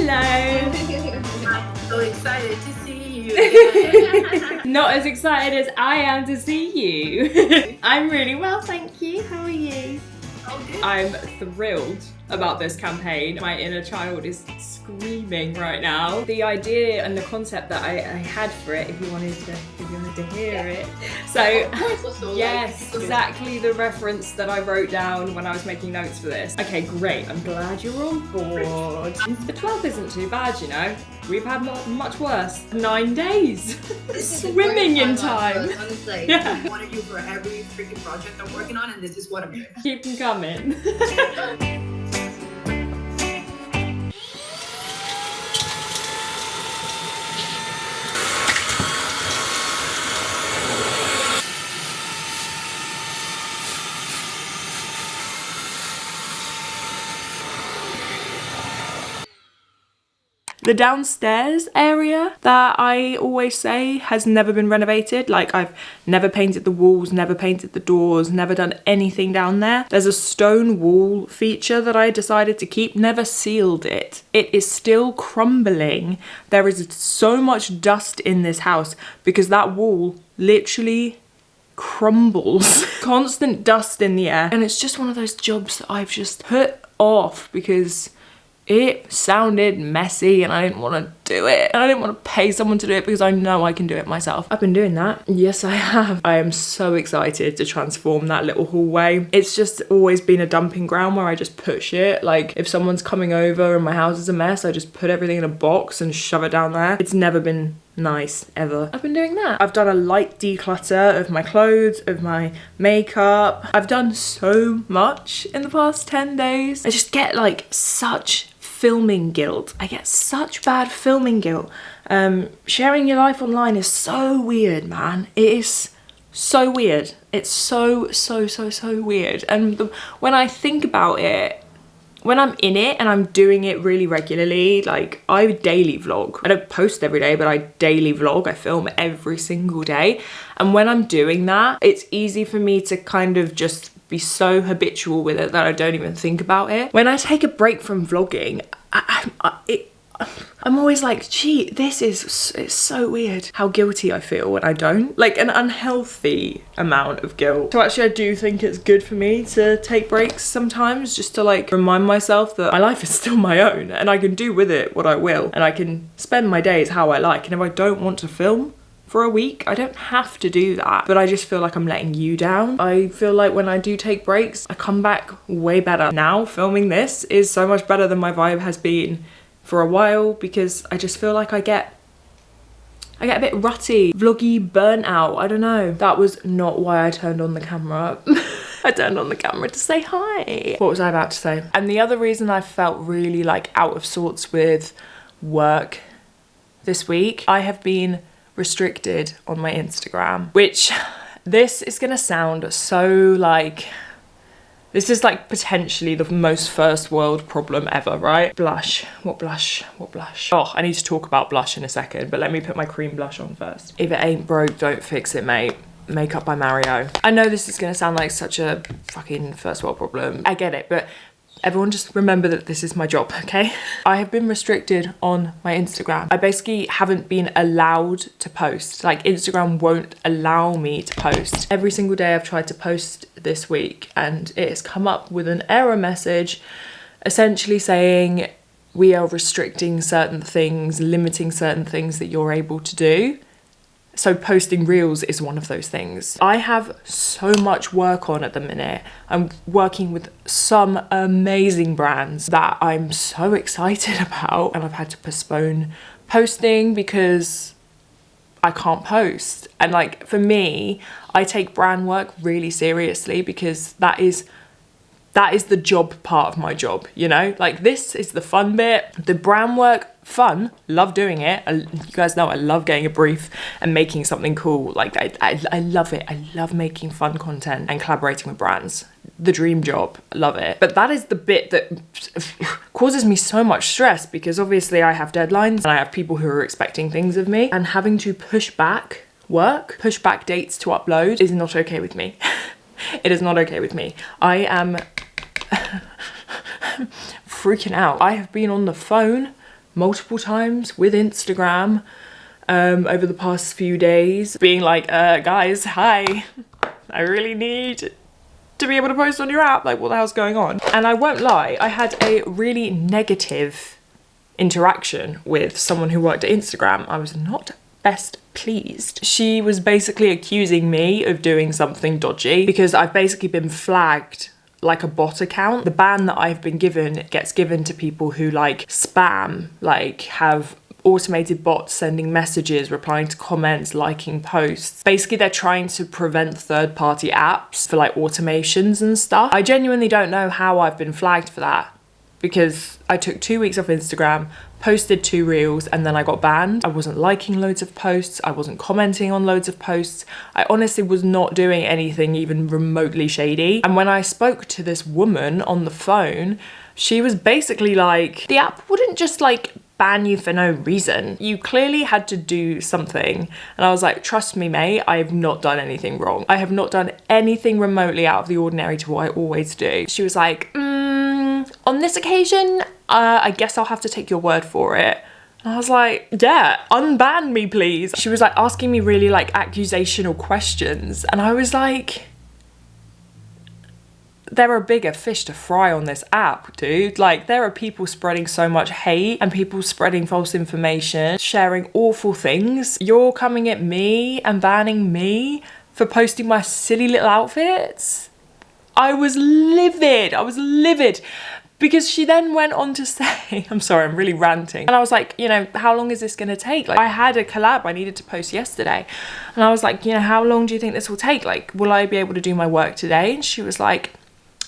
Hello. I'm so excited to see you. Not as excited as I am to see you. I'm really well, thank you. How are you? Oh, good. I'm thrilled about this campaign. My inner child is screaming right now. The idea and the concept that I had for it, if you wanted to hear it. So, yes, exactly the reference that I wrote down when I was making notes for this. Okay, great. I'm glad you're on board. The 12th isn't too bad, you know. We've had much worse. 9 days. Swimming in time. Honestly, Yeah. I wanted you for every freaking project I'm working on, and this is what I'm doing. Keep them coming. The downstairs area that I always say has never been renovated. Like, I've never painted the walls, never painted the doors, never done anything down there. There's a stone wall feature that I decided to keep, never sealed it. It is still crumbling. There is so much dust in this house because that wall literally crumbles. Constant dust in the air. And it's just one of those jobs that I've just put off because it sounded messy and I didn't want to do it. And I didn't want to pay someone to do it because I know I can do it myself. I've been doing that. Yes, I have. I am so excited to transform that little hallway. It's just always been a dumping ground where I just put shit. Like, if someone's coming over and my house is a mess, I just put everything in a box and shove it down there. It's never been nice ever. I've been doing that. I've done a light declutter of my clothes, of my makeup. I've done so much in the past 10 days. I just get like such filming guilt. I get such bad filming guilt. Sharing your life online is so weird, man. It is so weird. It's so weird. And when I think about it, when I'm in it and I'm doing it really regularly, like, I daily vlog. I don't post every day, but I daily vlog. I film every single day. And when I'm doing that, it's easy for me to kind of just be so habitual with it that I don't even think about it. When I take a break from vlogging, I'm always like, gee, it's so weird how guilty I feel when I don't. Like, an unhealthy amount of guilt. So actually I do think it's good for me to take breaks sometimes, just to like remind myself that my life is still my own and I can do with it what I will and I can spend my days how I like. And if I don't want to film for a week, I don't have to do that, but I just feel like I'm letting you down. I feel like when I do take breaks, I come back way better. Now filming this is so much better than my vibe has been for a while because I just feel like I get a bit rutty, vloggy, burnt out. I don't know. That was not why I turned on the camera. I turned on the camera to say hi. What was I about to say? And the other reason I felt really like out of sorts with work this week, I have been restricted on my Instagram, which this is gonna sound so like, this is like potentially the most first world problem ever, right? Blush, what blush, what blush? Oh, I need to talk about blush in a second, but let me put my cream blush on first. If it ain't broke, don't fix it, mate. Makeup by Mario. I know this is gonna sound like such a fucking first world problem. I get it, but everyone just remember that this is my job, okay? I have been restricted on my Instagram. I basically haven't been allowed to post. Like, Instagram won't allow me to post. Every single day I've tried to post this week and it has come up with an error message essentially saying we are restricting certain things, limiting certain things that you're able to do. So posting reels is one of those things. I have so much work on at the minute. I'm working with some amazing brands that I'm so excited about, and I've had to postpone posting because I can't post. And like, for me, I take brand work really seriously because that is the job part of my job, you know? Like, this is the fun bit. The brand work, fun, love doing it. You guys know I love getting a brief and making something cool. Like, I love it. I love making fun content and collaborating with brands. The dream job, love it. But that is the bit that causes me so much stress because obviously I have deadlines and I have people who are expecting things of me, and having to push back work, push back dates to upload is not okay with me. It is not okay with me. I am freaking out. I have been on the phone multiple times with Instagram over the past few days, being like, guys, hi, I really need to be able to post on your app, like what the hell's going on? And I won't lie, I had a really negative interaction with someone who worked at Instagram. I was not best pleased. She was basically accusing me of doing something dodgy because I've basically been flagged like a bot account. The ban that I've been given gets given to people who like spam, like have automated bots sending messages, replying to comments, liking posts. Basically, they're trying to prevent third-party apps for like automations and stuff. I genuinely don't know how I've been flagged for that because I took 2 weeks off Instagram, posted 2 reels, and then I got banned. I wasn't liking loads of posts. I wasn't commenting on loads of posts. I honestly was not doing anything even remotely shady. And when I spoke to this woman on the phone, she was basically like, the app wouldn't just like ban you for no reason. You clearly had to do something. And I was like, trust me, mate, I have not done anything wrong. I have not done anything remotely out of the ordinary to what I always do. She was like, on this occasion, I guess I'll have to take your word for it. And I was like, yeah, unban me, please. She was like asking me really like accusational questions. And I was like, there are bigger fish to fry on this app, dude. Like, there are people spreading so much hate and people spreading false information, sharing awful things. You're coming at me and banning me for posting my silly little outfits? I was livid. I was livid. Because she then went on to say, I'm sorry, I'm really ranting. And I was like, you know, how long is this gonna take? Like, I had a collab I needed to post yesterday. And I was like, you know, how long do you think this will take? Like, will I be able to do my work today? And she was like,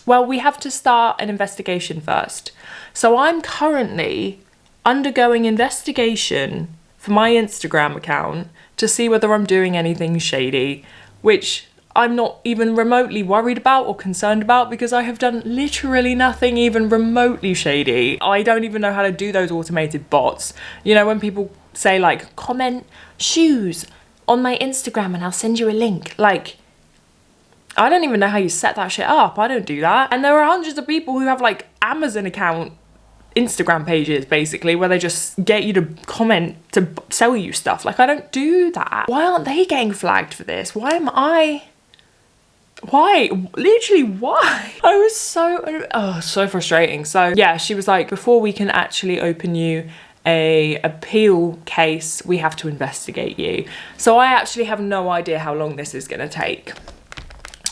well, we have to start an investigation first. So I'm currently undergoing investigation for my Instagram account to see whether I'm doing anything shady, which I'm not even remotely worried about or concerned about because I have done literally nothing even remotely shady. I don't even know how to do those automated bots. You know, when people say like, comment shoes on my Instagram and I'll send you a link. Like, I don't even know how you set that shit up. I don't do that. And there are hundreds of people who have like Amazon account Instagram pages basically where they just get you to comment to sell you stuff. Like, I don't do that. Why aren't they getting flagged for this? Why am I? Why? Literally, why? I was so frustrating. So yeah, she was like, before we can actually open you a appeal case, we have to investigate you. So I actually have no idea how long this is gonna take.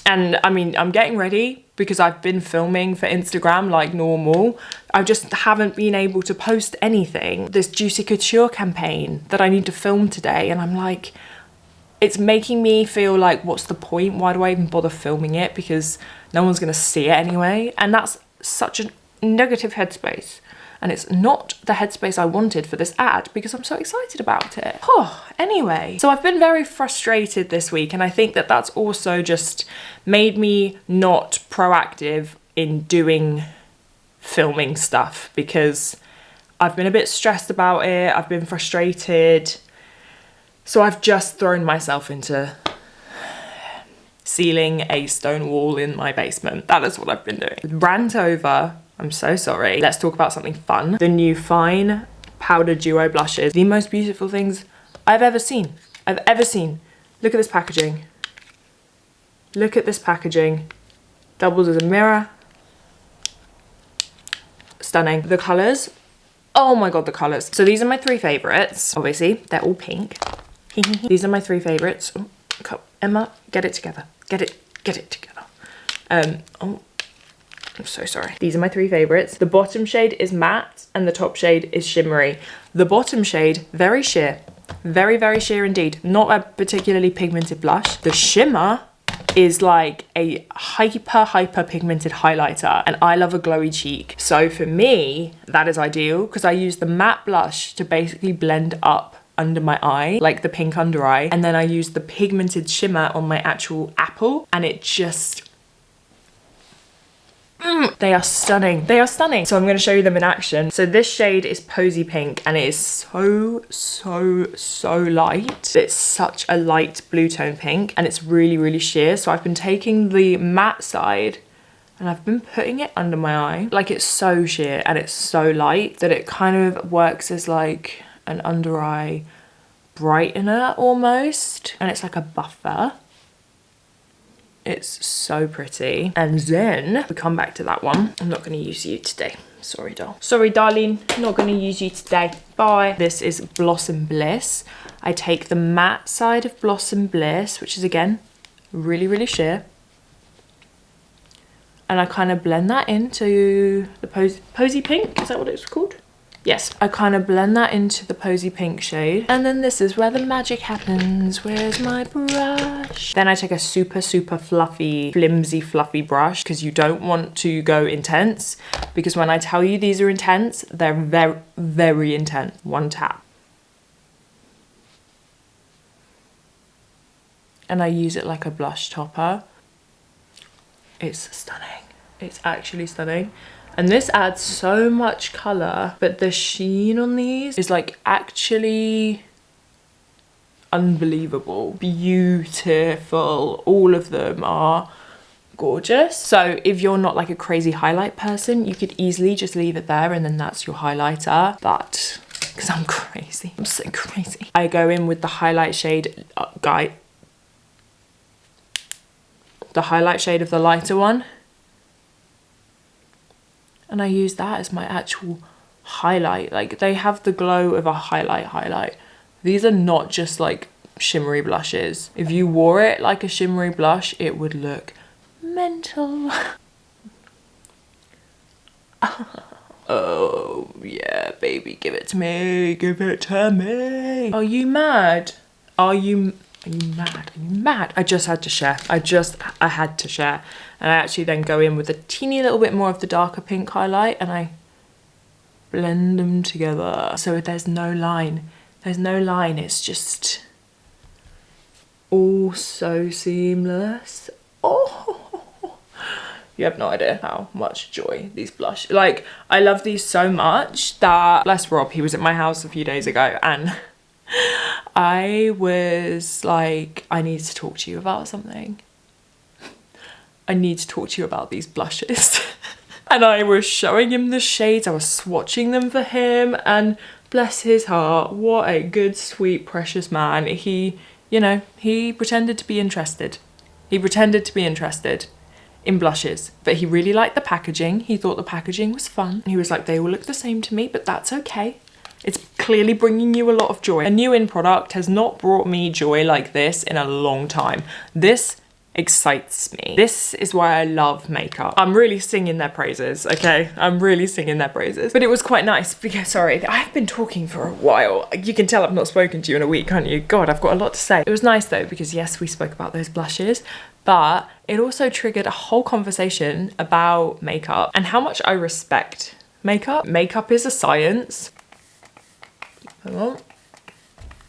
And I mean, I'm getting ready because I've been filming for Instagram like normal. I just haven't been able to post anything. This Juicy Couture campaign that I need to film today. And I'm like, it's making me feel like, what's the point? Why do I even bother filming it? Because no one's gonna see it anyway. And that's such a negative headspace. And it's not the headspace I wanted for this ad because I'm so excited about it. Oh, anyway. So I've been very frustrated this week, and I think that that's also just made me not proactive in doing filming stuff because I've been a bit stressed about it. I've been frustrated. So I've just thrown myself into sealing a stone wall in my basement. That is what I've been doing. Rant over. I'm so sorry. Let's talk about something fun. The new Fine Powder Duo Blushes. The most beautiful things I've ever seen. Look at this packaging. Look at this packaging. Doubles as a mirror. Stunning. The colours. Oh my god, the colours. So these are my 3 favourites. Obviously, they're all pink. These are my 3 favourites. Oh, come, Emma, get it together. Get it together. Oh. I'm so sorry. These are my 3 favourites. The bottom shade is matte and the top shade is shimmery. The bottom shade, very sheer. Very, very sheer indeed. Not a particularly pigmented blush. The shimmer is like a hyper pigmented highlighter, and I love a glowy cheek. So for me, that is ideal because I use the matte blush to basically blend up under my eye, like the pink under eye. And then I use the pigmented shimmer on my actual apple, and it just... they are stunning. They are stunning. So I'm going to show you them in action. So this shade is Posy Pink, and it is so light. It's such a light blue tone pink, and it's really sheer. So I've been taking the matte side And I've been putting it under my eye. Like, it's so sheer and it's so light that it kind of works as like an under eye brightener almost. And it's like a buffer. It's so pretty. And then we come back to that one. I'm not going to use you today. Sorry, doll. Sorry, darling. I'm not going to use you today. Bye. This is Blossom Bliss. I take the matte side of Blossom Bliss, which is again really, really sheer. And I kind of blend that into the Posy Pink. Is that what it's called? Yes. I kind of blend that into the Posy Pink shade. And then this is where the magic happens. Where's my brush? Then I take a super, super fluffy, flimsy, fluffy brush because you don't want to go intense. Because when I tell you these are intense, they're very, very intense. One tap. And I use it like a blush topper. It's stunning. It's actually stunning. And this adds so much colour, but the sheen on these is like actually unbelievable. Beautiful. All of them are gorgeous. So if you're not like a crazy highlight person, you could easily just leave it there and then that's your highlighter. But because I'm crazy, I'm so crazy, I go in with the highlight shade, the highlight shade of the lighter one, and I use that as my actual highlight. Like, they have the glow of a highlight. These are not just like shimmery blushes. If you wore it like a shimmery blush, it would look mental. Oh yeah, baby, give it to me, give it to me. Are you mad? Are you mad? Are you mad? I just had to share. I had to share. And I actually then go in with a teeny little bit more of the darker pink highlight and I blend them together. So there's no line. There's no line. It's just all so seamless. Oh, you have no idea how much joy these blush. Like, I love these so much that, bless Rob, he was at my house a few days ago and I was like, I need to talk to you about something. I need to talk to you about these blushes. And I was showing him the shades, I was swatching them for him, and bless his heart, what a good, sweet, precious man. He, you know, he pretended to be interested. He pretended to be interested in blushes, but he really liked the packaging. He thought the packaging was fun. He was like, they all look the same to me, but that's okay. It's clearly bringing you a lot of joy. A new in product has not brought me joy like this in a long time. This excites me. This is why I love makeup. I'm really singing their praises, okay? I'm really singing their praises. But it was quite nice because, sorry, I've been talking for a while. You can tell I've not spoken to you in a week, can't you? God, I've got a lot to say. It was nice though, because yes, we spoke about those blushes, but it also triggered a whole conversation about makeup and how much I respect makeup. Makeup is a science.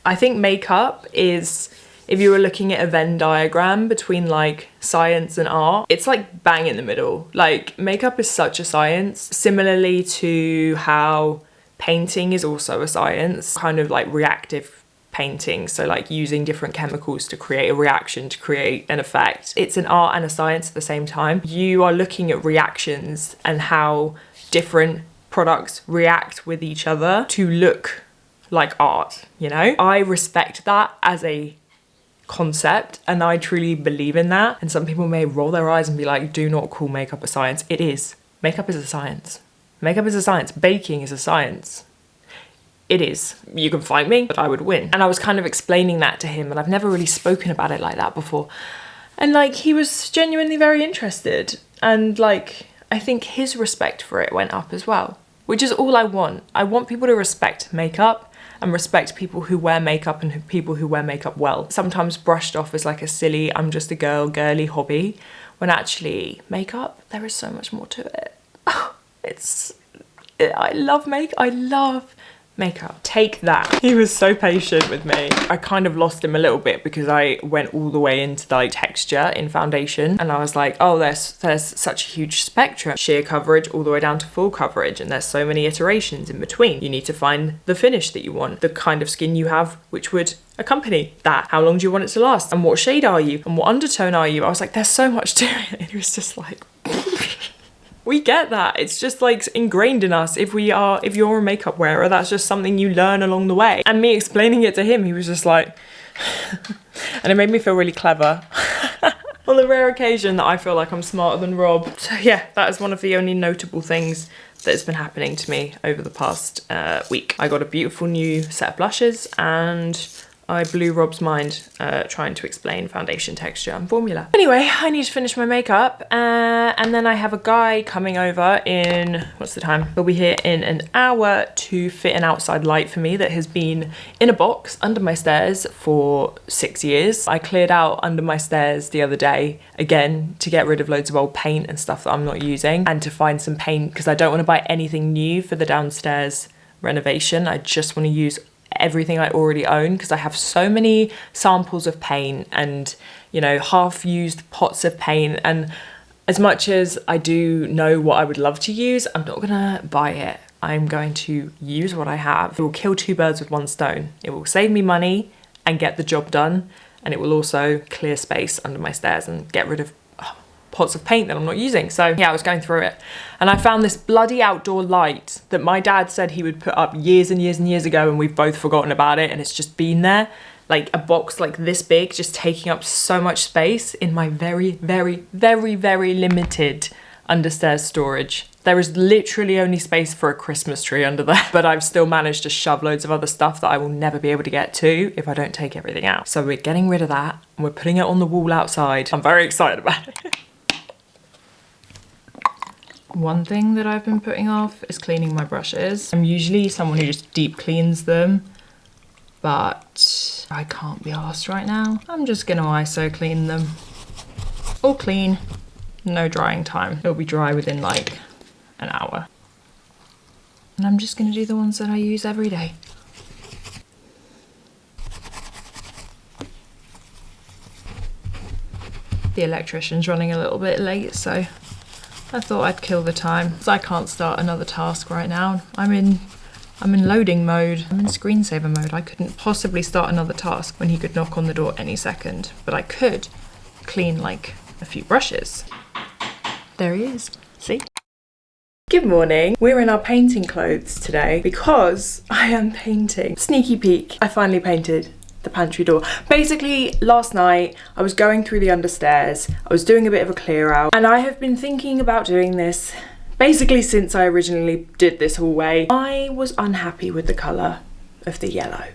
I think makeup is, if you were looking at a Venn diagram between like science and art, it's like bang in the middle. Like, makeup is such a science, similarly to how painting is also a science, kind of like reactive painting. So like using different chemicals to create a reaction, to create an effect. It's an art and a science at the same time. You are looking at reactions and how different products react with each other to look like art, you know? I respect that as a concept and I truly believe in that. And some people may roll their eyes and be like, do not call makeup a science. It is. Makeup is a science. Makeup is a science. Baking is a science. It is. You can fight me, but I would win. And I was kind of explaining that to him, and I've never really spoken about it like that before. And like, he was genuinely very interested. And like, I think his respect for it went up as well, which is all I want. I want people to respect makeup and respect people who wear makeup and people who wear makeup well. Sometimes brushed off as like a silly, I'm just a girl, girly hobby, when actually makeup, there is so much more to it. I love makeup. Take that. He was so patient with me. I kind of lost him a little bit because I went all the way into the like texture in foundation, and I was like, oh, there's such a huge spectrum. Sheer coverage all the way down to full coverage, and there's so many iterations in between. You need to find the finish that you want, the kind of skin you have which would accompany that. How long do you want it to last? And what shade are you? And what undertone are you? I was like, there's so much to it. And he was just like, We get that. It's just like ingrained in us. If you're a makeup wearer, that's just something you learn along the way. And me explaining it to him, he was just like, and it made me feel really clever. On the rare occasion that I feel like I'm smarter than Rob. So yeah, that is one of the only notable things that has been happening to me over the past week. I got a beautiful new set of blushes and I blew Rob's mind trying to explain foundation texture and formula. Anyway, I need to finish my makeup and then I have a guy coming over in, what's the time? He'll be here in an hour to fit an outside light for me that has been in a box under my stairs for 6 years. I cleared out under my stairs the other day, again, to get rid of loads of old paint and stuff that I'm not using and to find some paint because I don't want to buy anything new for the downstairs renovation. I just want to use everything I already own because I have so many samples of paint and, you know, half-used pots of paint, and as much as I do know what I would love to use, I'm not gonna buy it. I'm going to use what I have. It will kill two birds with one stone. It will save me money and get the job done, and it will also clear space under my stairs and get rid of pots of paint that I'm not using. So yeah, I was going through it and I found this bloody outdoor light that my dad said he would put up years and years and years ago, and we've both forgotten about it, and it's just been there, like a box like this big, just taking up so much space in my very, very, very, very limited understairs storage. There is literally only space for a Christmas tree under there, but I've still managed to shove loads of other stuff that I will never be able to get to if I don't take everything out. So we're getting rid of that and we're putting it on the wall outside. I'm very excited about it. One thing that I've been putting off is cleaning my brushes. I'm usually someone who just deep cleans them, but I can't be arsed right now. I'm just gonna ISO clean them. All clean, no drying time. It'll be dry within like an hour. And I'm just gonna do the ones that I use every day. The electrician's running a little bit late, so I thought I'd kill the time because I can't start another task right now. I'm in loading mode. I'm in screensaver mode. I couldn't possibly start another task when he could knock on the door any second, but I could clean like a few brushes. There he is. See? Good morning. We're in our painting clothes today because I am painting. Sneaky peek. I finally painted the pantry door. Basically, last night I was going through the understairs, I was doing a bit of a clear out, and I have been thinking about doing this basically since I originally did this hallway. I was unhappy with the colour of the yellow.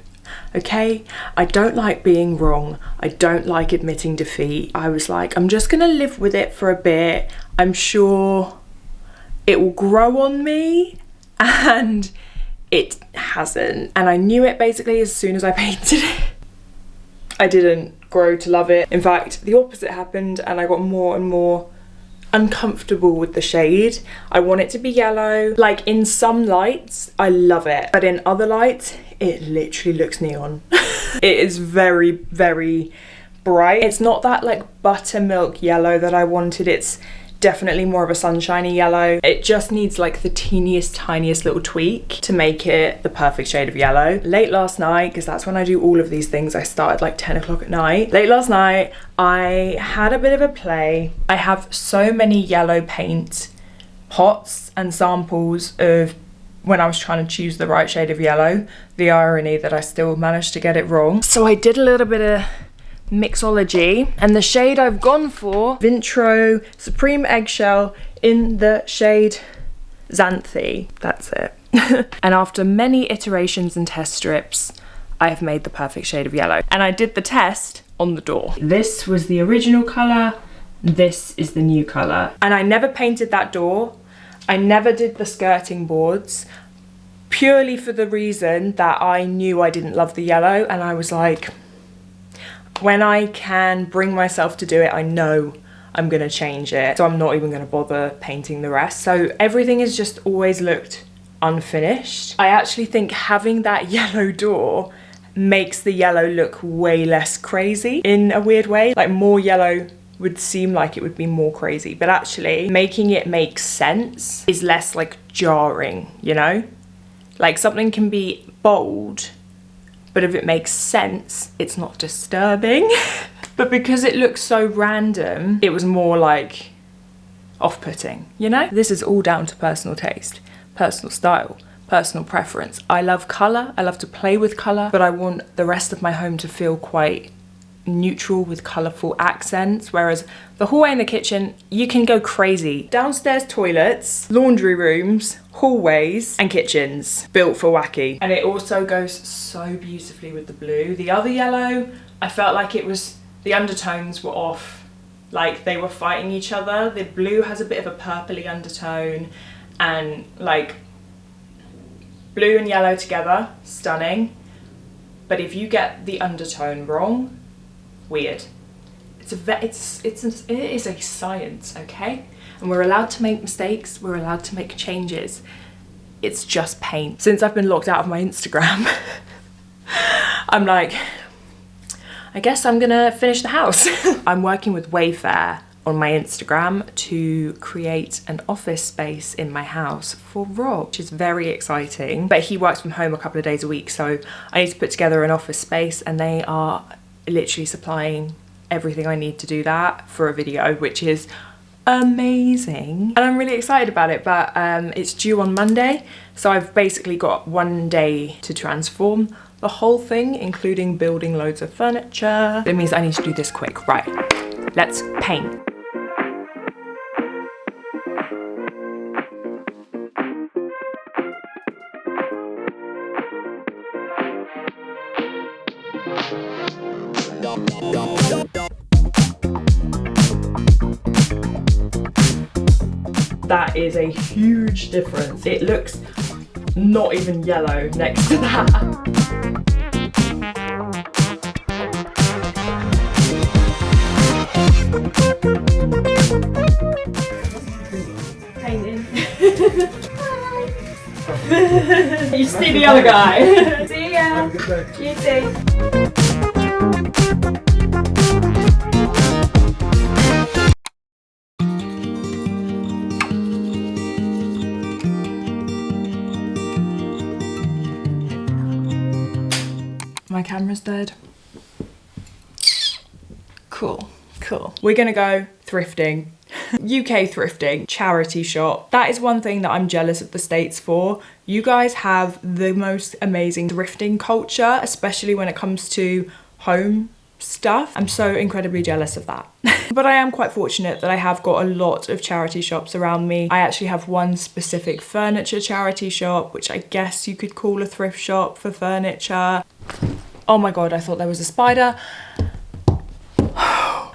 Okay, I don't like being wrong, I don't like admitting defeat. I was like, I'm just gonna live with it for a bit. I'm sure it will grow on me, and it hasn't. And I knew it basically as soon as I painted it. I didn't grow to love it. In fact, the opposite happened and I got more and more uncomfortable with the shade. I want it to be yellow. Like in some lights, I love it. But in other lights, it literally looks neon. It is very, very bright. It's not that like buttermilk yellow that I wanted. It's definitely more of a sunshiny yellow. It just needs like the teeniest, tiniest little tweak to make it the perfect shade of yellow. Late last night, because that's when I do all of these things, I start at like 10 o'clock at night. Late last night, I had a bit of a play. I have so many yellow paint pots and samples of when I was trying to choose the right shade of yellow. The irony that I still managed to get it wrong. So I did a little bit of mixology, and the shade I've gone for, Vintro Supreme Eggshell in the shade Xanthe. That's it. And after many iterations and test strips, I have made the perfect shade of yellow. And I did the test on the door. This was the original colour, this is the new colour. And I never painted that door. I never did the skirting boards, purely for the reason that I knew I didn't love the yellow, and I was like, when I can bring myself to do it, I know I'm gonna change it. So I'm not even gonna bother painting the rest. So everything has just always looked unfinished. I actually think having that yellow door makes the yellow look way less crazy in a weird way. Like more yellow would seem like it would be more crazy, but actually making it make sense is less like jarring, you know? Like something can be bold, but if it makes sense, it's not disturbing. But because it looks so random, it was more like off-putting, you know? This is all down to personal taste, personal style, personal preference. I love colour, I love to play with colour, but I want the rest of my home to feel quite neutral with colourful accents, whereas the hallway and the kitchen, you can go crazy. Downstairs toilets, laundry rooms, hallways and kitchens, built for wacky. And it also goes so beautifully with the blue. The other yellow, I felt like the undertones were off, like they were fighting each other. The blue has a bit of a purpley undertone, and like blue and yellow together, stunning. But if you get the undertone wrong, weird. It is a science, okay? And we're allowed to make mistakes, we're allowed to make changes. It's just paint. Since I've been locked out of my Instagram, I'm like, I guess I'm gonna finish the house. I'm working with Wayfair on my Instagram to create an office space in my house for Rob, which is very exciting. But he works from home a couple of days a week, so I need to put together an office space, and they are literally supplying everything I need to do that for a video, which is amazing. And I'm really excited about it, but it's due on Monday, so I've basically got one day to transform the whole thing, including building loads of furniture. It means I need to do this quick. Right, let's paint. That is a huge difference. It looks not even yellow next to that. Painting. You see the other guy. See ya. You too. My camera's dead. Cool. We're gonna go thrifting. UK thrifting, charity shop. That is one thing that I'm jealous of the States for. You guys have the most amazing thrifting culture, especially when it comes to home stuff. I'm so incredibly jealous of that. But I am quite fortunate that I have got a lot of charity shops around me. I actually have one specific furniture charity shop, which I guess you could call a thrift shop for furniture. Oh my God, I thought there was a spider.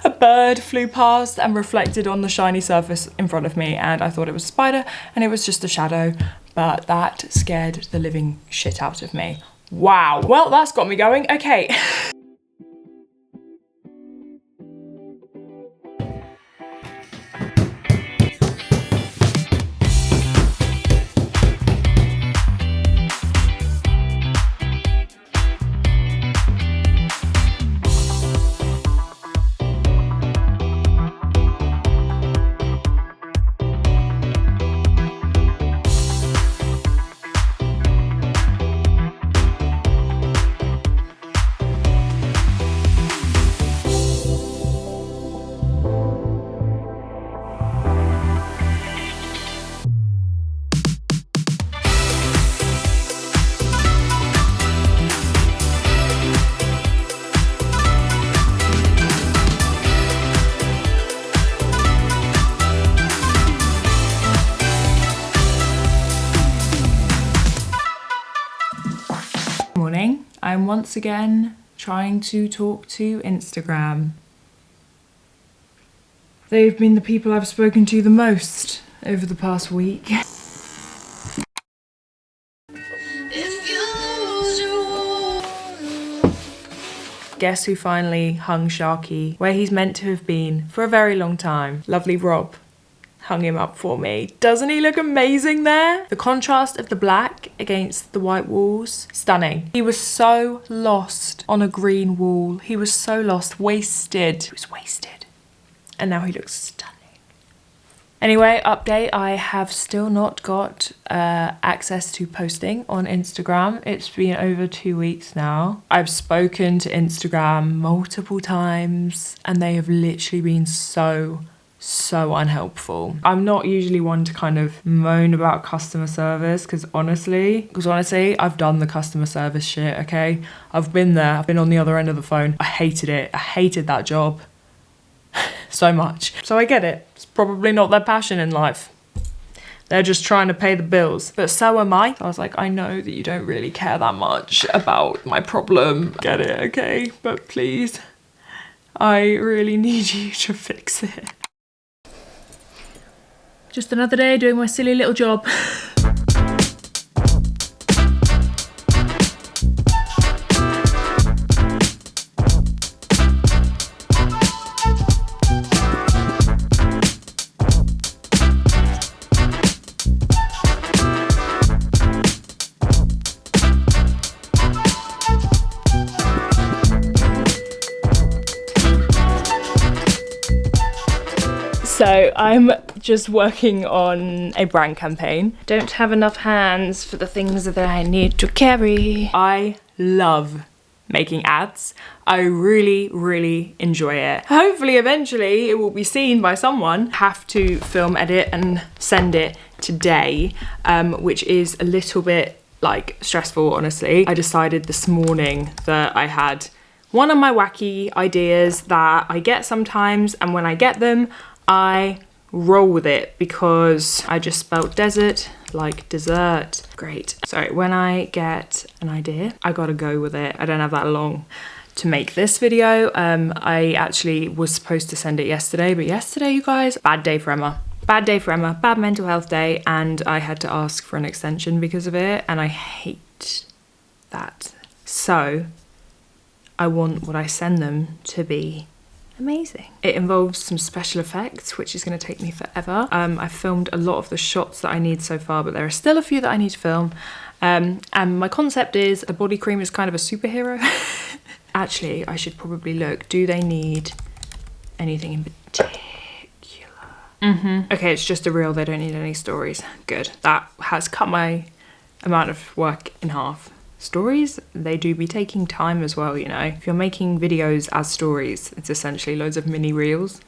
A bird flew past and reflected on the shiny surface in front of me, and I thought it was a spider, and it was just a shadow, but that scared the living shit out of me. Wow, well, that's got me going. Okay. Morning. I'm once again trying to talk to Instagram. They've been the people I've spoken to the most over the past week. Guess who finally hung Sharky where he's meant to have been for a very long time? Lovely Rob hung him up for me. Doesn't he look amazing there? The contrast of the black against the white walls, stunning. He was so lost on a green wall. He was so lost, wasted. He was wasted. And now he looks stunning. Anyway, update, I have still not got access to posting on Instagram. It's been over 2 weeks now. I've spoken to Instagram multiple times and they have literally been so so unhelpful. I'm not usually one to kind of moan about customer service because honestly, I've done the customer service shit, okay? I've been there, I've been on the other end of the phone. I hated it. I hated that job so much. So I get it. It's probably not their passion in life. They're just trying to pay the bills. But so am I. I was like, I know that you don't really care that much about my problem. Get it, okay? But please, I really need you to fix it. Just another day doing my silly little job. So I'm just working on a brand campaign. Don't have enough hands for the things that I need to carry. I love making ads. I really, really enjoy it. Hopefully eventually it will be seen by someone. Have to film, edit and send it today, which is a little bit like stressful, honestly. I decided this morning that I had one of my wacky ideas that I get sometimes, and when I get them, I roll with it because I just spelt desert like dessert. Great. So when I get an idea, I gotta go with it. I don't have that long to make this video. I actually was supposed to send it yesterday, but yesterday, you guys, bad day for Emma. Bad day for Emma, bad mental health day, and I had to ask for an extension because of it, and I hate that. So I want what I send them to be amazing. It involves some special effects, which is going to take me forever. I've filmed a lot of the shots that I need so far, but there are still a few that I need to film. And my concept is the body cream is kind of a superhero. Actually, I should probably look. Do they need anything in particular? Okay, it's just a reel. They don't need any stories. Good. That has cut my amount of work in half. Stories, they do be taking time as well, you know. If you're making videos as stories, it's essentially loads of mini reels.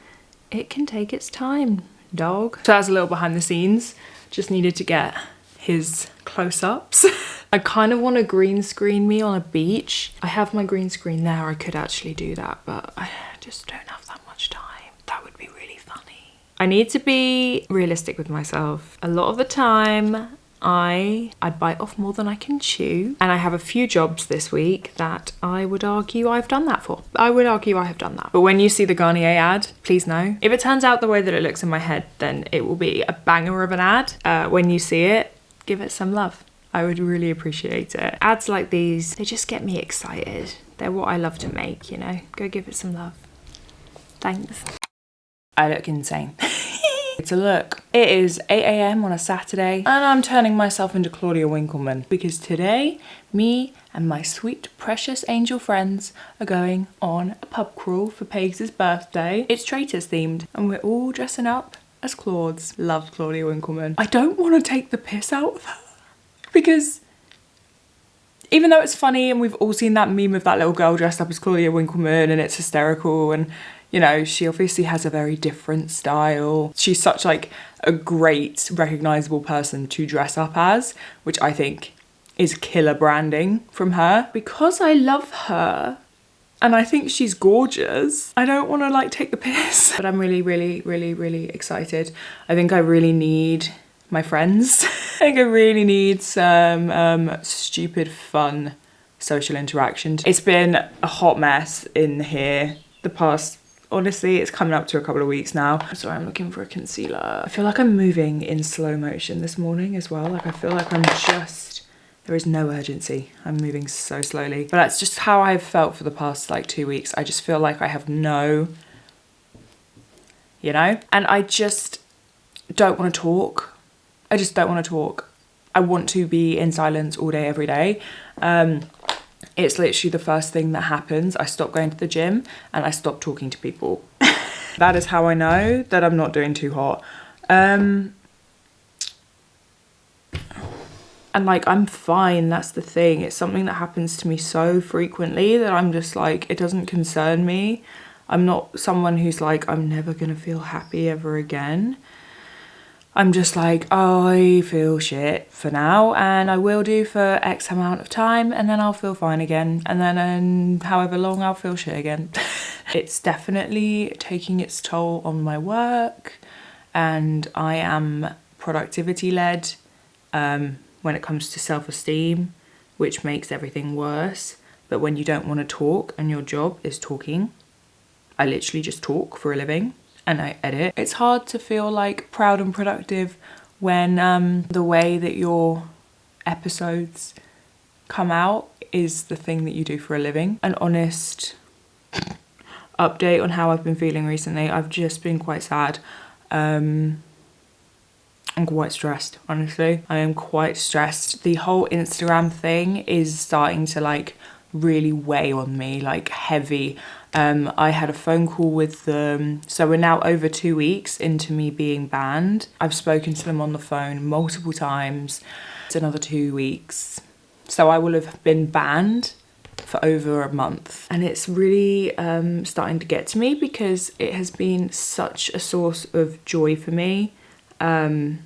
It can take its time, dog. So that's a little behind the scenes. Just needed to get his close-ups. I kind of want to green screen me on a beach. I have my green screen there. I could actually do that, but I just don't have that much time. That would be really funny. I need to be realistic with myself. A lot of the time, I bite off more than I can chew, and I have a few jobs this week that I would argue I've done that for. I would argue I have done that. But when you see the Garnier ad, please know, if it turns out the way that it looks in my head, then it will be a banger of an ad. When you see it, give it some love. I would really appreciate it. Ads like these, they just get me excited. They're what I love to make, you know. Go give it some love. Thanks. I look insane. To look. It is 8 AM on a Saturday, and I'm turning myself into Claudia Winkleman because today, me and my sweet, precious angel friends are going on a pub crawl for Paig's birthday. It's Traitors themed, and we're all dressing up as Claudes. Love Claudia Winkleman. I don't want to take the piss out of her because even though it's funny and we've all seen that meme of that little girl dressed up as Claudia Winkleman and it's hysterical, and you know, she obviously has a very different style. She's such like a great recognizable person to dress up as, which I think is killer branding from her. Because I love her and I think she's gorgeous, I don't want to like take the piss. But I'm really, really, really, really excited. I think I really need my friends. I think I really need some stupid fun social interaction. It's been a hot mess in here the past, honestly, it's coming up to a couple of weeks now. Sorry, I'm looking for a concealer. I feel like I'm moving in slow motion this morning as well. Like I feel like there is no urgency. I'm moving so slowly. But that's just how I've felt for the past like 2 weeks. I just feel like I have no, you know? And I just don't want to talk. I just don't want to talk. I want to be in silence all day, every day. It's literally the first thing that happens. I stop going to the gym and I stop talking to people. That is how I know that I'm not doing too hot. And like, I'm fine, that's the thing. It's something that happens to me so frequently that I'm just like, it doesn't concern me. I'm not someone who's like, I'm never gonna feel happy ever again. I'm just like, I feel shit for now and I will do for X amount of time and then I'll feel fine again. And then however long I'll feel shit again. It's definitely taking its toll on my work and I am productivity led when it comes to self-esteem, which makes everything worse. But when you don't want to talk and your job is talking, I literally just talk for a living. And I edit. It's hard to feel like proud and productive when the way that your episodes come out is the thing that you do for a living. An honest update on how I've been feeling recently. I've just been quite sad. I'm quite stressed, honestly. I am quite stressed. The whole Instagram thing is starting to like really weigh on me, like heavy. I had a phone call with them. So we're now over 2 weeks into me being banned. I've spoken to them on the phone multiple times. It's another 2 weeks. So I will have been banned for over a month. And it's really starting to get to me because it has been such a source of joy for me. I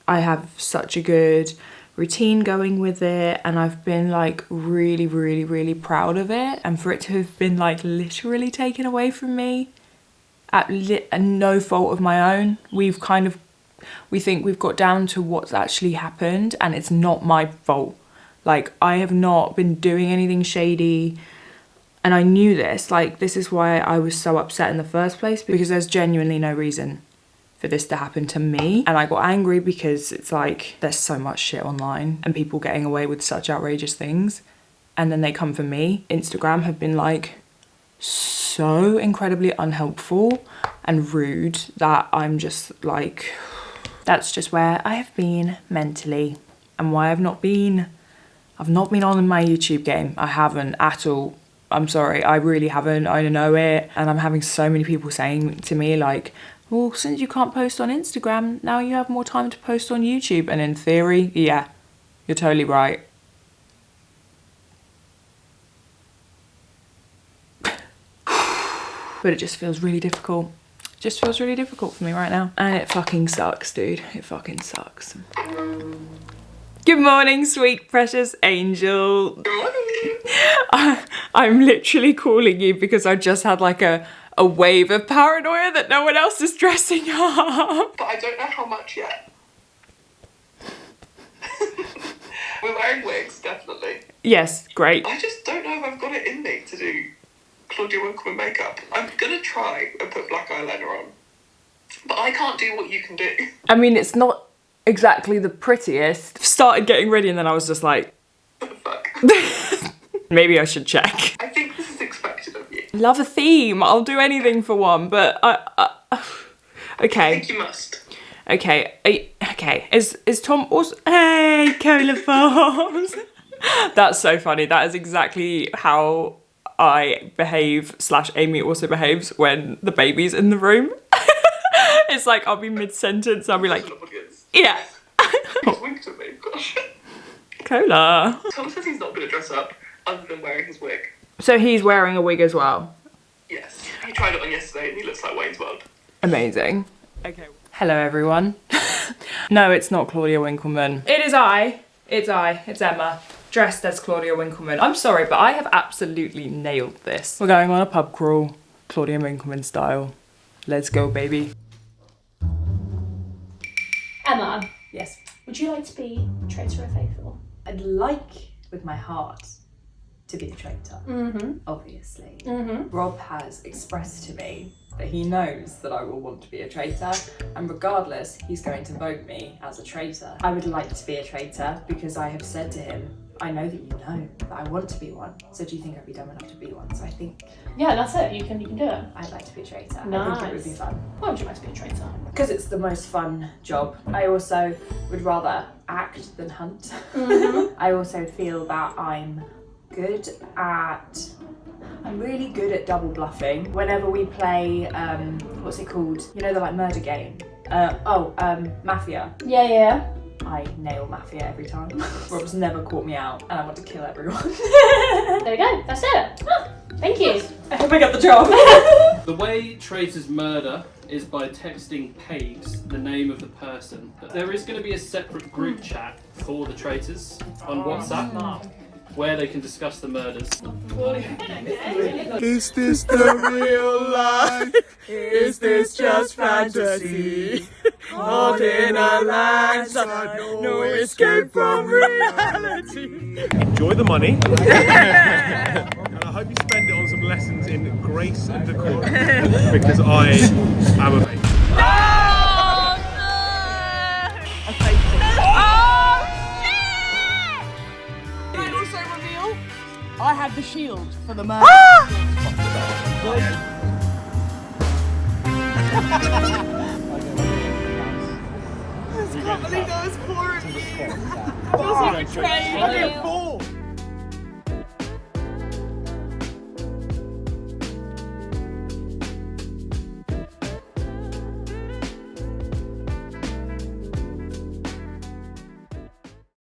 have such a good routine going with it and I've been like really proud of it, and for it to have been like literally taken away from me at no fault of my own. We think we've got down to what's actually happened and it's not my fault. Like I have not been doing anything shady and I knew this. Like this is why I was so upset in the first place, because there's genuinely no reason for this to happen to me. And I got angry because it's like there's so much shit online and people getting away with such outrageous things and then they come for me. Instagram have been like so incredibly unhelpful and rude that I'm just like, that's just where I have been mentally and why I've not been on my YouTube game. I haven't at all. I'm sorry, I really haven't. I know it. And I'm having so many people saying to me like, well, since you can't post on Instagram, now you have more time to post on YouTube. And in theory, yeah, you're totally right. But it just feels really difficult. It just feels really difficult for me right now. And it fucking sucks, dude. It fucking sucks. Good morning, sweet, precious angel. Good morning. I'm literally calling you because I just had like a wave of paranoia that no one else is dressing up. But I don't know how much yet. We're wearing wigs, definitely. Yes, great. I just don't know if I've got it in me to do Claudia Winkleman makeup. I'm gonna try and put black eyeliner on. But I can't do what you can do. I mean, it's not exactly the prettiest. Started getting ready and then I was just like, What the fuck? maybe I should check. I think this is expected of you. Love a theme. I'll do anything for one, but okay. I think you must. Okay. Okay. Is Tom also? Hey, Cola Farms. That's so funny. That is exactly how I behave / Amy also behaves when the baby's in the room. It's like I'll be mid-sentence. I'll be like, yeah. He's winked at me. Gosh. Cola. Tom says he's not gonna dress up other than wearing his wig. So he's wearing a wig as well. Yes. He tried it on yesterday and he looks like Wayne's World. Amazing. Okay. Hello, everyone. No, it's not Claudia Winkleman. It is I. It's Emma, dressed as Claudia Winkleman. I'm sorry, but I have absolutely nailed this. We're going on a pub crawl, Claudia Winkleman style. Let's go, baby. Emma, Yes. would you like to be traitor or faithful? I'd like, with my heart, to be a traitor, Mm-hmm. obviously. Mm-hmm. Rob has expressed to me that he knows that I will want to be a traitor, and regardless, he's going to vote me as a traitor. I would like to be a traitor because I have said to him, I know that you know that I want to be one, so do you think I'd be dumb enough to be one? So I think Yeah, that's it. You can do it. I'd like to be a traitor. I Nice. think it would be fun. Why would you like to be a traitor? Because it's the most fun job. I also would rather act than hunt. Mm-hmm. I also feel that I'm really good at double bluffing. Whenever we play, what's it called? You know, the like murder game. Mafia. Yeah. I nail Mafia every time. Rob's never caught me out, and I want to kill everyone. There we go. That's it. Ah, thank you. I hope I got the job. The way traitors murder is by texting Paves the name of the person. But there is going to be a separate group chat for the traitors on WhatsApp where they can discuss the murders. Is this the real life? Is this just fantasy? Caught in a landslide, no escape from reality. Enjoy the money. And I hope you spend it on some lessons in grace and decorum. Because I am a baby. I had the shield for the murder. I can't believe that was 4 of you. Feels like a train.